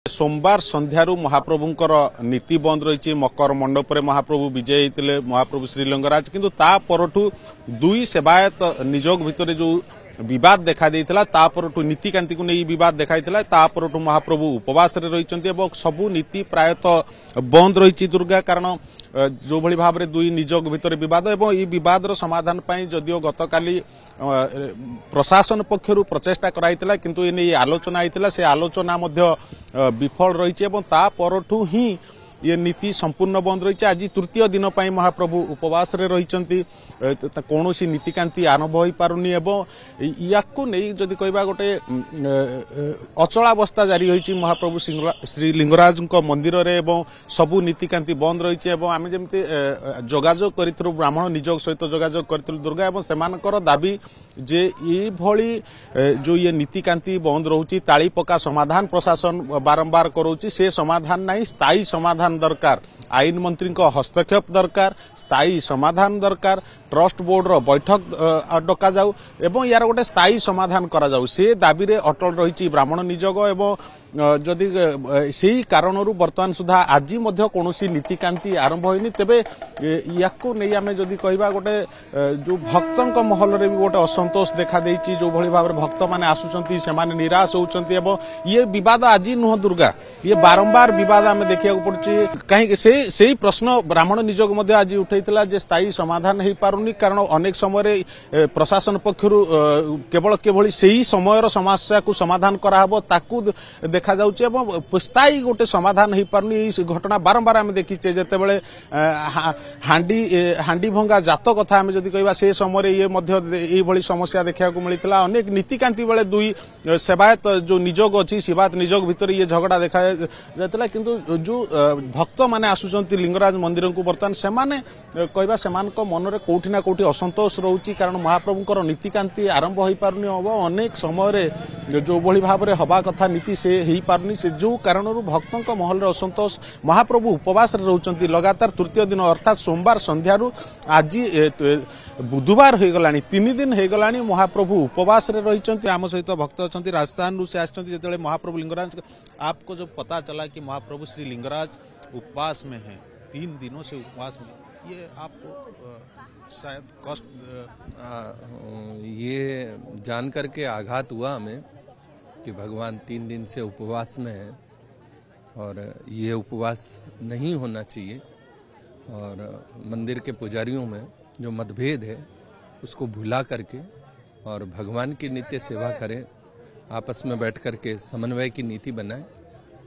सोमवार संध्यारू महाप्रभुंकर नीति बंद रही मकर मंडप रे महाप्रभु विजय होते महाप्रभु श्रीलिंगराज किंतु ता परठू दुई सेवायत निजोग भितर जो विवाद देखा देइथिला ता परठू नीतिकांति को नहीं विवाद देखाइथिला ता परठू महाप्रभु उपवास रे रहिचंती एवं सबु नीति प्रायतः बंद रही दुर्गा कारण जो भली भाव में दुई निजोग भितर विवाद एवं ई विवादर समाधान पाई जदियो गतकाली प्रशासन पक्षरु प्रचेष्टा कराइथिला किंतु एने आलोचना आइथिला से आलोचना मध्य विफल रही एवं ता परठू ही ये नीति संपूर्ण बंद रही आज तृतीय दिन पर महाप्रभु उपवास रे रही कौन सी नीतिकांति आरंभ हो पारुनी एवं या जदि कहबा गोटे अचलावस्था जारी होती महाप्रभु श्रीलिंगराज मंदिर रे एवं सबु नीतिकांति बंद रही आम जमी जोगाजोग करूँ ब्राह्मण निजोग सहित जोगाजोग करूँ दुर्गा एवं सेमानकर दाबी जे ये भली जो ये नीतिकांति बंद रोची ताली पका समाधान प्रशासन बारंबार करोची से समाधान नहीं स्थायी समाधान दरकार आईन मंत्री को हस्तक्षेप दरकार स्थायी समाधान दरकार ट्रस्ट बोर्ड रो बैठक डका जाऊ एवं यार गोटे स्थायी समाधान करा जाऊ से दाबी रे अटल रही ब्राह्मण निजोग एवं जदि से कारण बर्तमान सुधा आज कौन नीतिकांति आरंभ होनी तेबे या नहीं आम जदि कहबा गोटे जो भक्तों महल रे भी गोटे असंतोष देखा देइछि जो भली भाव भक्त माने आसुचंती से माने निराश होउचंती एवं ये विवाद आज नुह दुर्गा ये बारंबार विवाद आम देखा पड़ुछि कहीं से प्रश्न ब्राह्मण निजोग मध्य आज उठैतिला जे स्थायी समाधान हो पारुनी कारण अनेक समय प्रशासन पक्षरु केवल केवल सही समय समस्या को समाधान कराहबो ताकू देखा जाउछि एवं स्थायी गोटे समाधान हो पारुनी घटना बारंबार आम देखीचे जेतेबेले हांडी भंगा जात कथा आम जदि कहबा से समय ये मध्य एई भली समस्या देखा मिलता अनेक नीतिकांति बेले दुई सेवायत जो निजोग अच्छी सेवायत निजोग भितर ये झगड़ा देखा जाता किंतु जो भक्त माने आसुचंती लिंगराज मंदिर को बर्तमान सेमाने कहबा सेमानक मन रे कोठी ना कोठी असंतोष रहउची कारण महाप्रभुंकर नीतिकांति आरंभ हो पारुनी अनेक समय जो भली भाव में हवा कथा नीति से ही पारुनी से जो कारण भक्तों महल रे असंतोष महाप्रभु उपवास रे रहउचंती लगातार तृतीय दिन अर्थात सोमवार संध्यारू आज बुधवार हो गलानी 3 दिन हो गलानी महाप्रभु उपवास रे रहिचंती आम सहित भक्त अछंती राजस्थान से आछंती जेतेले महाप्रभु लिंगराज आपको जब पता चला कि महाप्रभु श्री लिंगराज उपवास में है 3 दिनों से उपवास में ये आपको शायद कष्ट ये जान करके आघात हुआ हमें कि भगवान 3 दिन से उपवास में है और ये उपवास नहीं होना चाहिए और मंदिर के पुजारियों में जो मतभेद है उसको भुला करके और भगवान की नित्य सेवा करें आपस में बैठ करके समन्वय की नीति बनाएं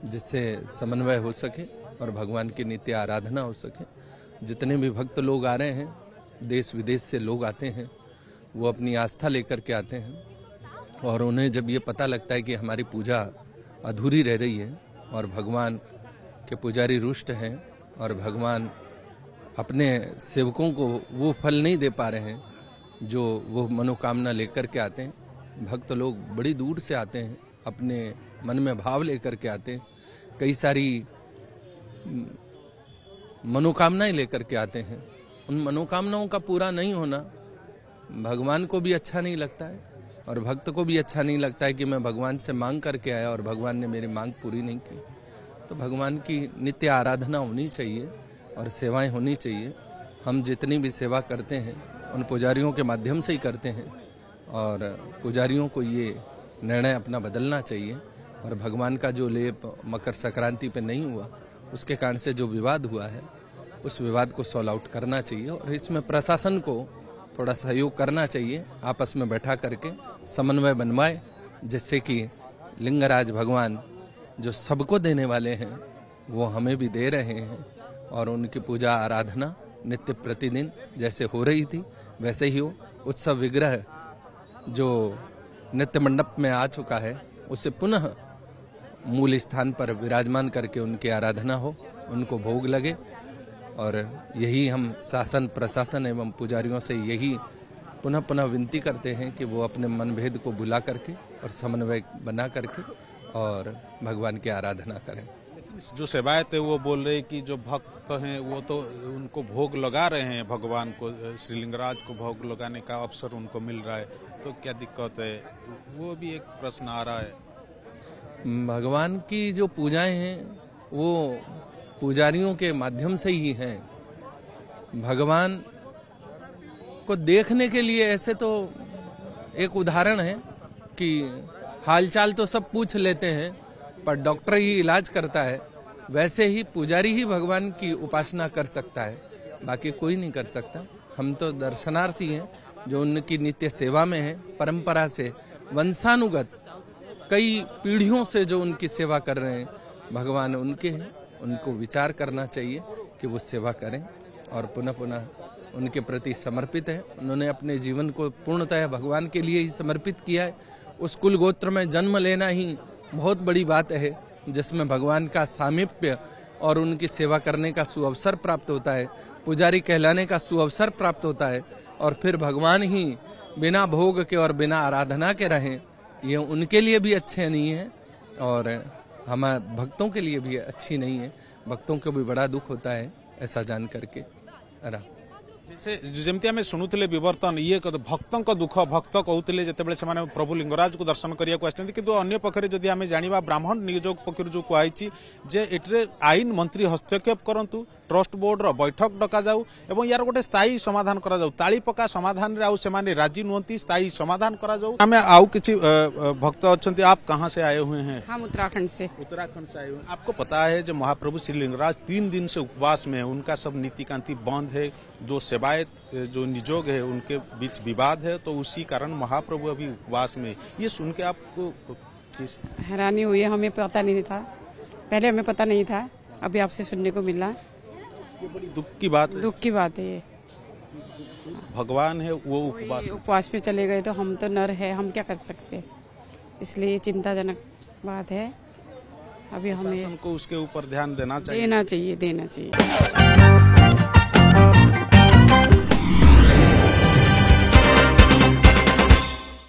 जिससे समन्वय हो सके और भगवान की नित्य आराधना हो सके। जितने भी भक्त लोग आ रहे हैं देश विदेश से लोग आते हैं वो अपनी आस्था लेकर के आते हैं और उन्हें जब ये पता लगता है कि हमारी पूजा अधूरी रह रही है और भगवान के पुजारी रुष्ट हैं और भगवान अपने सेवकों को वो फल नहीं दे पा रहे हैं जो वो मनोकामना लेकर के आते हैं। भक्त लोग बड़ी दूर से आते हैं अपने मन में भाव लेकर के आते हैं कई सारी मनोकामनाएं लेकर के आते हैं। उन मनोकामनाओं का पूरा नहीं होना भगवान को भी अच्छा नहीं लगता है और भक्त को भी अच्छा नहीं लगता है कि मैं भगवान से मांग करके आया और भगवान ने मेरी मांग पूरी नहीं की। तो भगवान की नित्य आराधना होनी चाहिए और सेवाएं होनी चाहिए। हम जितनी भी सेवा करते हैं उन पुजारियों के माध्यम से ही करते हैं और पुजारियों को ये निर्णय अपना बदलना चाहिए और भगवान का जो लेप मकर संक्रांति पे नहीं हुआ उसके कारण से जो विवाद हुआ है उस विवाद को सॉल्व आउट करना चाहिए और इसमें प्रशासन को थोड़ा सहयोग करना चाहिए आपस में बैठा करके समन्वय बनवाए जिससे कि लिंगराज भगवान जो सबको देने वाले हैं वो हमें भी दे रहे हैं और उनकी पूजा आराधना नित्य प्रतिदिन जैसे हो रही थी वैसे ही हो। उत्सव विग्रह जो नित्य मंडप में आ चुका है उसे पुनः मूल स्थान पर विराजमान करके उनकी आराधना हो उनको भोग लगे और यही हम शासन प्रशासन एवं पुजारियों से यही पुनः पुनः विनती करते हैं कि वो अपने मनभेद को भुला करके और समन्वय बना करके और भगवान की आराधना करें। जो सेवायत है वो बोल रहे कि जो भक्त हैं वो तो उनको भोग लगा रहे हैं भगवान को श्रीलिंगराज को भोग लगाने का अवसर उनको मिल रहा है तो क्या दिक्कत है वो भी एक प्रश्न आ रहा है। भगवान की जो पूजाएं हैं वो पुजारियों के माध्यम से ही हैं। भगवान को देखने के लिए ऐसे तो एक उदाहरण है कि हालचाल तो सब पूछ लेते हैं पर डॉक्टर ही इलाज करता है, वैसे ही पुजारी ही भगवान की उपासना कर सकता है, बाकी कोई नहीं कर सकता। हम तो दर्शनार्थी हैं जो उनकी नित्य सेवा में है, परंपरा से वंशानुगत कई पीढ़ियों से जो उनकी सेवा कर रहे हैं। भगवान उनके हैं, उनको विचार करना चाहिए कि वो सेवा करें और पुनः पुनः उनके प्रति समर्पित है। उन्होंने अपने जीवन को पूर्णतः भगवान के लिए ही समर्पित किया है। उस कुल गोत्र में जन्म लेना ही बहुत बड़ी बात है, जिसमें भगवान का सामीप्य और उनकी सेवा करने का सुअवसर प्राप्त होता है, पुजारी कहलाने का सुअवसर प्राप्त होता है, और फिर भगवान ही बिना भोग के और बिना आराधना के रहें, ये उनके लिए भी अच्छे नहीं है और हमारे भक्तों के लिए भी अच्छी नहीं है। भक्तों को भी बड़ा दुख होता है ऐसा जान करके। जमती आम शुणुले बर्तन ये भक्तों दुख भक्त कहते जिते से प्रभु लिंगराज को दर्शन करने को आते, किंतु अन्य पक्षरे जदि आम जाना ब्राह्मण नियोजक पक्ष जो कहुई जे एटे आईन मंत्री हस्तक्षेप करंतु, ट्रस्ट बोर्ड रो बैठक डका जाऊ एवं यार गोटे स्थायी समाधान करा जाऊ, ताली पका समाधान रे आउ सेमाने राजी नुहंती, स्थायी समाधान करा जाऊ। हमें आउ किछि भक्त अच्छे, आप कहाँ से आए हुए हैं? हम उत्तराखंड से आए हुए हैं। आपको पता है जो महाप्रभु श्री लिंगराज 3 दिन से उपवास में है, उनका सब नीति कांति बंद है, जो सेवायत जो निजोग है उनके बीच विवाद है, तो उसी कारण महाप्रभु अभी उपवास में। ये सुन के आपको हैरानी हुई है, हमें पता नहीं था, पहले हमें पता नहीं था, अभी आपसे सुनने को मिला। ये बड़ी दुख की बात है। दुख की बात है ये। भगवान है वो उपवास में चले गए तो हम तो नर है, हम क्या कर सकते, इसलिए चिंताजनक बात है। अभी हमें को उसके ऊपर ध्यान देना चाहिए। देना चाहिए।